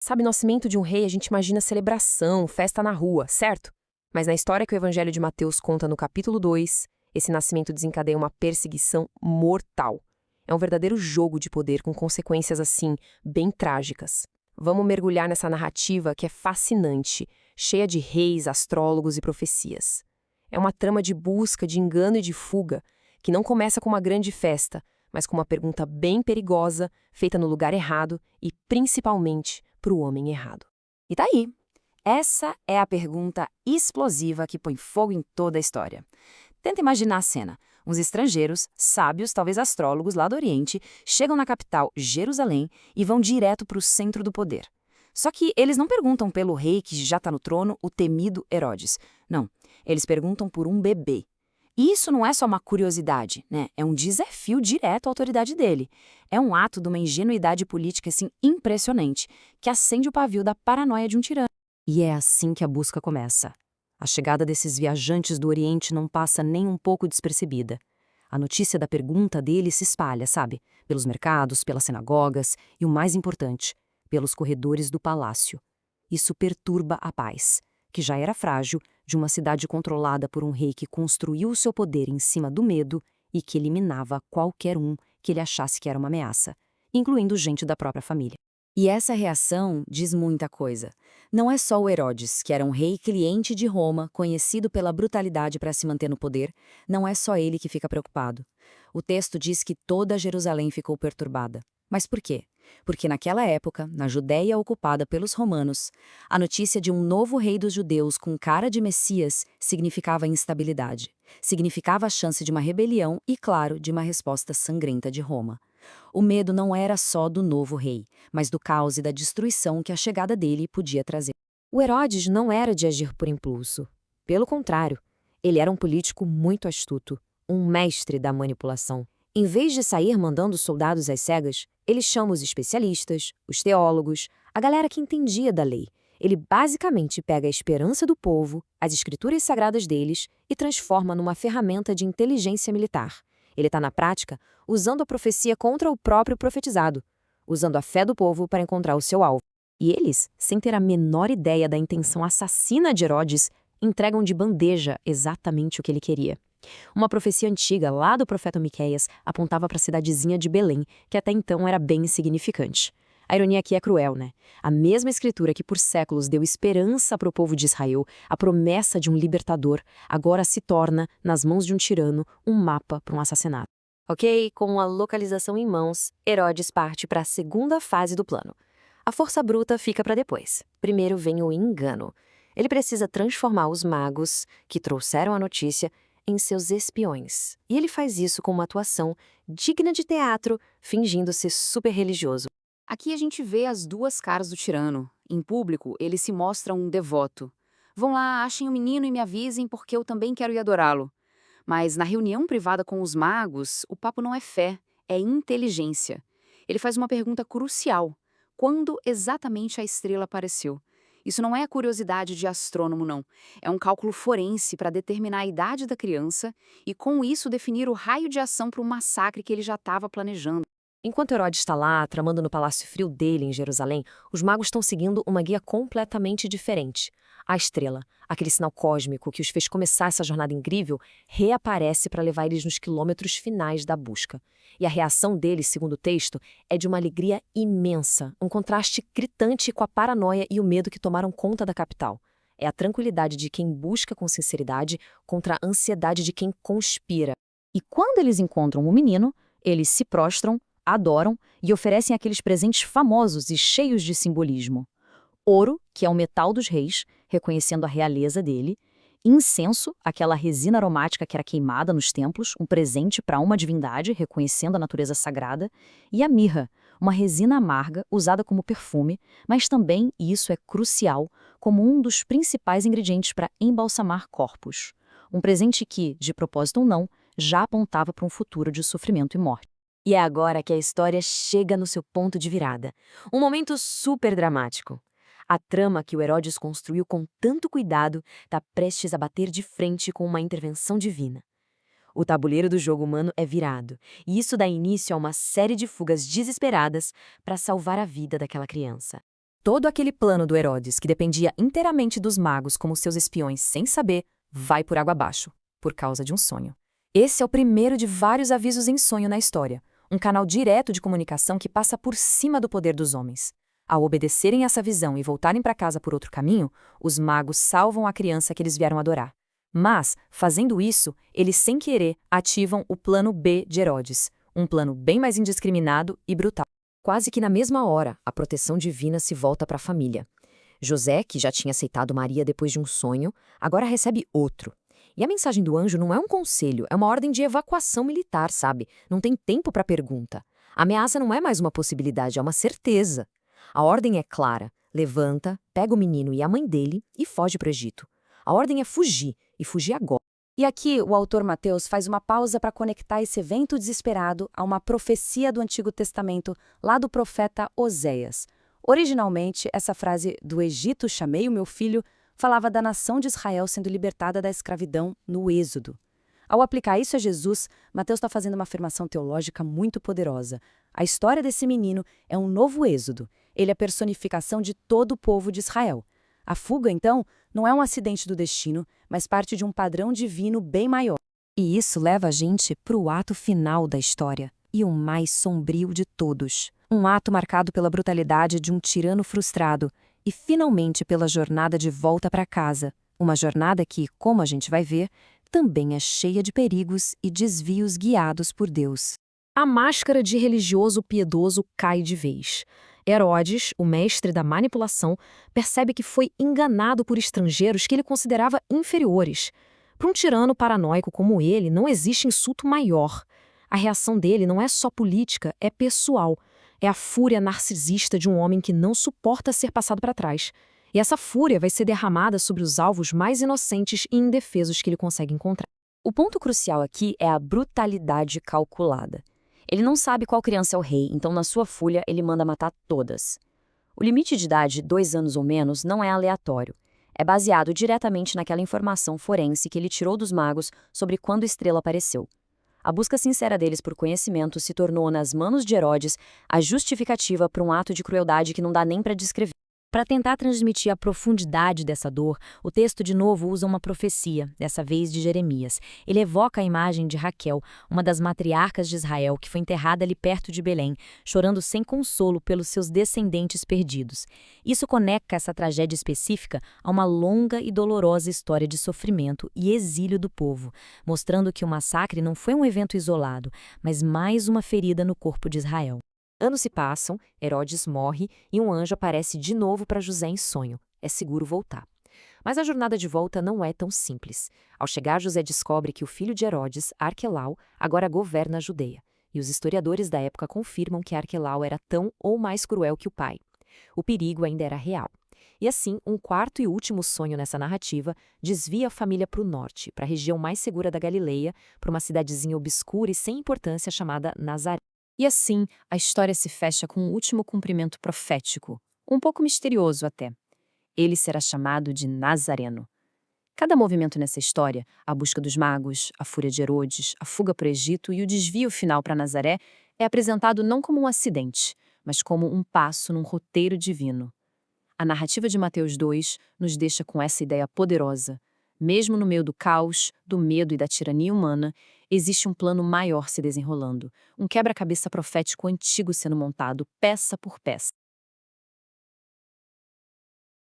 Sabe, nascimento de um rei, a gente imagina celebração, festa na rua, certo? Mas na história que o Evangelho de Mateus conta no capítulo 2, esse nascimento desencadeia uma perseguição mortal. É um verdadeiro jogo de poder com consequências, assim, bem trágicas. Vamos mergulhar nessa narrativa que é fascinante, cheia de reis, astrólogos e profecias. É uma trama de busca, de engano e de fuga, que não começa com uma grande festa, mas com uma pergunta bem perigosa, feita no lugar errado e, principalmente, para o homem errado. E tá aí. Essa é a pergunta explosiva que põe fogo em toda a história. Tenta imaginar a cena. Uns estrangeiros, sábios, talvez astrólogos lá do Oriente, chegam na capital, Jerusalém, e vão direto para o centro do poder. Só que eles não perguntam pelo rei que já está no trono, o temido Herodes. Não, eles perguntam por um bebê. E isso não é só uma curiosidade, né? É um desafio direto à autoridade dele. É um ato de uma ingenuidade política assim impressionante, que acende o pavio da paranoia de um tirano. E é assim que a busca começa. A chegada desses viajantes do Oriente não passa nem um pouco despercebida. A notícia da pergunta dele se espalha, sabe? Pelos mercados, pelas sinagogas e, o mais importante, pelos corredores do palácio. Isso perturba a paz, que já era frágil, de uma cidade controlada por um rei que construiu o seu poder em cima do medo e que eliminava qualquer um que ele achasse que era uma ameaça, incluindo gente da própria família. E essa reação diz muita coisa. Não é só o Herodes, que era um rei cliente de Roma, conhecido pela brutalidade para se manter no poder, não é só ele que fica preocupado. O texto diz que toda Jerusalém ficou perturbada. Mas por quê? Porque naquela época, na Judéia ocupada pelos romanos, a notícia de um novo rei dos judeus com cara de Messias significava instabilidade. Significava a chance de uma rebelião e, claro, de uma resposta sangrenta de Roma. O medo não era só do novo rei, mas do caos e da destruição que a chegada dele podia trazer. O Herodes não era de agir por impulso. Pelo contrário, ele era um político muito astuto, um mestre da manipulação. Em vez de sair mandando soldados às cegas, ele chama os especialistas, os teólogos, a galera que entendia da lei. Ele basicamente pega a esperança do povo, as escrituras sagradas deles e transforma numa ferramenta de inteligência militar. Ele está, na prática, usando a profecia contra o próprio profetizado, usando a fé do povo para encontrar o seu alvo. E eles, sem ter a menor ideia da intenção assassina de Herodes, entregam de bandeja exatamente o que ele queria. Uma profecia antiga, lá do profeta Miqueias, apontava para a cidadezinha de Belém, que até então era bem insignificante. A ironia aqui é cruel, né? A mesma escritura que por séculos deu esperança para o povo de Israel, a promessa de um libertador, agora se torna, nas mãos de um tirano, um mapa para um assassinato. Ok, com a localização em mãos, Herodes parte para a segunda fase do plano. A força bruta fica para depois. Primeiro vem o engano. Ele precisa transformar os magos, que trouxeram a notícia, em seus espiões. E ele faz isso com uma atuação digna de teatro, fingindo ser super religioso. Aqui a gente vê as duas caras do tirano. Em público, ele se mostra um devoto. Vão lá, achem o menino e me avisem porque eu também quero ir adorá-lo. Mas na reunião privada com os magos, o papo não é fé, é inteligência. Ele faz uma pergunta crucial. Quando exatamente a estrela apareceu? Isso não é a curiosidade de astrônomo, não. É um cálculo forense para determinar a idade da criança e, com isso, definir o raio de ação para o massacre que ele já estava planejando. Enquanto Herodes está lá, tramando no palácio frio dele em Jerusalém, os magos estão seguindo uma guia completamente diferente. A estrela, aquele sinal cósmico que os fez começar essa jornada incrível, reaparece para levar eles nos quilômetros finais da busca. E a reação deles, segundo o texto, é de uma alegria imensa, um contraste gritante com a paranoia e o medo que tomaram conta da capital. É a tranquilidade de quem busca com sinceridade contra a ansiedade de quem conspira. E quando eles encontram o menino, eles se prostram, adoram e oferecem aqueles presentes famosos e cheios de simbolismo. Ouro, que é o metal dos reis, reconhecendo a realeza dele. Incenso, aquela resina aromática que era queimada nos templos, um presente para uma divindade, reconhecendo a natureza sagrada. E a mirra, uma resina amarga usada como perfume, mas também, e isso é crucial, como um dos principais ingredientes para embalsamar corpos. Um presente que, de propósito ou não, já apontava para um futuro de sofrimento e morte. E é agora que a história chega no seu ponto de virada. Um momento super dramático. A trama que o Herodes construiu com tanto cuidado está prestes a bater de frente com uma intervenção divina. O tabuleiro do jogo humano é virado, e isso dá início a uma série de fugas desesperadas para salvar a vida daquela criança. Todo aquele plano do Herodes, que dependia inteiramente dos magos como seus espiões sem saber, vai por água abaixo, por causa de um sonho. Esse é o primeiro de vários avisos em sonho na história, um canal direto de comunicação que passa por cima do poder dos homens. Ao obedecerem essa visão e voltarem para casa por outro caminho, os magos salvam a criança que eles vieram adorar. Mas, fazendo isso, eles sem querer ativam o plano B de Herodes, um plano bem mais indiscriminado e brutal. Quase que na mesma hora, a proteção divina se volta para a família. José, que já tinha aceitado Maria depois de um sonho, agora recebe outro. E a mensagem do anjo não é um conselho, é uma ordem de evacuação militar, sabe? Não tem tempo para pergunta. A ameaça não é mais uma possibilidade, é uma certeza. A ordem é clara: levanta, pega o menino e a mãe dele e foge para o Egito. A ordem é fugir, e fugir agora. E aqui o autor Mateus faz uma pausa para conectar esse evento desesperado a uma profecia do Antigo Testamento, lá do profeta Oséias. Originalmente, essa frase "do Egito chamei o meu filho" falava da nação de Israel sendo libertada da escravidão no Êxodo. Ao aplicar isso a Jesus, Mateus está fazendo uma afirmação teológica muito poderosa. A história desse menino é um novo Êxodo. Ele é a personificação de todo o povo de Israel. A fuga, então, não é um acidente do destino, mas parte de um padrão divino bem maior. E isso leva a gente para o ato final da história, e o mais sombrio de todos. Um ato marcado pela brutalidade de um tirano frustrado e, finalmente, pela jornada de volta para casa. Uma jornada que, como a gente vai ver, também é cheia de perigos e desvios guiados por Deus. A máscara de religioso piedoso cai de vez. Herodes, o mestre da manipulação, percebe que foi enganado por estrangeiros que ele considerava inferiores. Para um tirano paranoico como ele, não existe insulto maior. A reação dele não é só política, é pessoal. É a fúria narcisista de um homem que não suporta ser passado para trás. E essa fúria vai ser derramada sobre os alvos mais inocentes e indefesos que ele consegue encontrar. O ponto crucial aqui é a brutalidade calculada. Ele não sabe qual criança é o rei, então na sua fúria ele manda matar todas. O limite de idade, 2 anos ou menos, não é aleatório. É baseado diretamente naquela informação forense que ele tirou dos magos sobre quando a estrela apareceu. A busca sincera deles por conhecimento se tornou, nas manos de Herodes, a justificativa para um ato de crueldade que não dá nem para descrever. Para tentar transmitir a profundidade dessa dor, o texto de novo usa uma profecia, dessa vez de Jeremias. Ele evoca a imagem de Raquel, uma das matriarcas de Israel, que foi enterrada ali perto de Belém, chorando sem consolo pelos seus descendentes perdidos. Isso conecta essa tragédia específica a uma longa e dolorosa história de sofrimento e exílio do povo, mostrando que o massacre não foi um evento isolado, mas mais uma ferida no corpo de Israel. Anos se passam, Herodes morre e um anjo aparece de novo para José em sonho. É seguro voltar. Mas a jornada de volta não é tão simples. Ao chegar, José descobre que o filho de Herodes, Arquelau, agora governa a Judeia. E os historiadores da época confirmam que Arquelau era tão ou mais cruel que o pai. O perigo ainda era real. E assim, um quarto e último sonho nessa narrativa desvia a família para o norte, para a região mais segura da Galileia, para uma cidadezinha obscura e sem importância chamada Nazaré. E assim, a história se fecha com um último cumprimento profético, um pouco misterioso até. Ele será chamado de Nazareno. Cada movimento nessa história, a busca dos magos, a fúria de Herodes, a fuga para o Egito e o desvio final para Nazaré, é apresentado não como um acidente, mas como um passo num roteiro divino. A narrativa de Mateus 2 nos deixa com essa ideia poderosa. Mesmo no meio do caos, do medo e da tirania humana, existe um plano maior se desenrolando, um quebra-cabeça profético antigo sendo montado, peça por peça.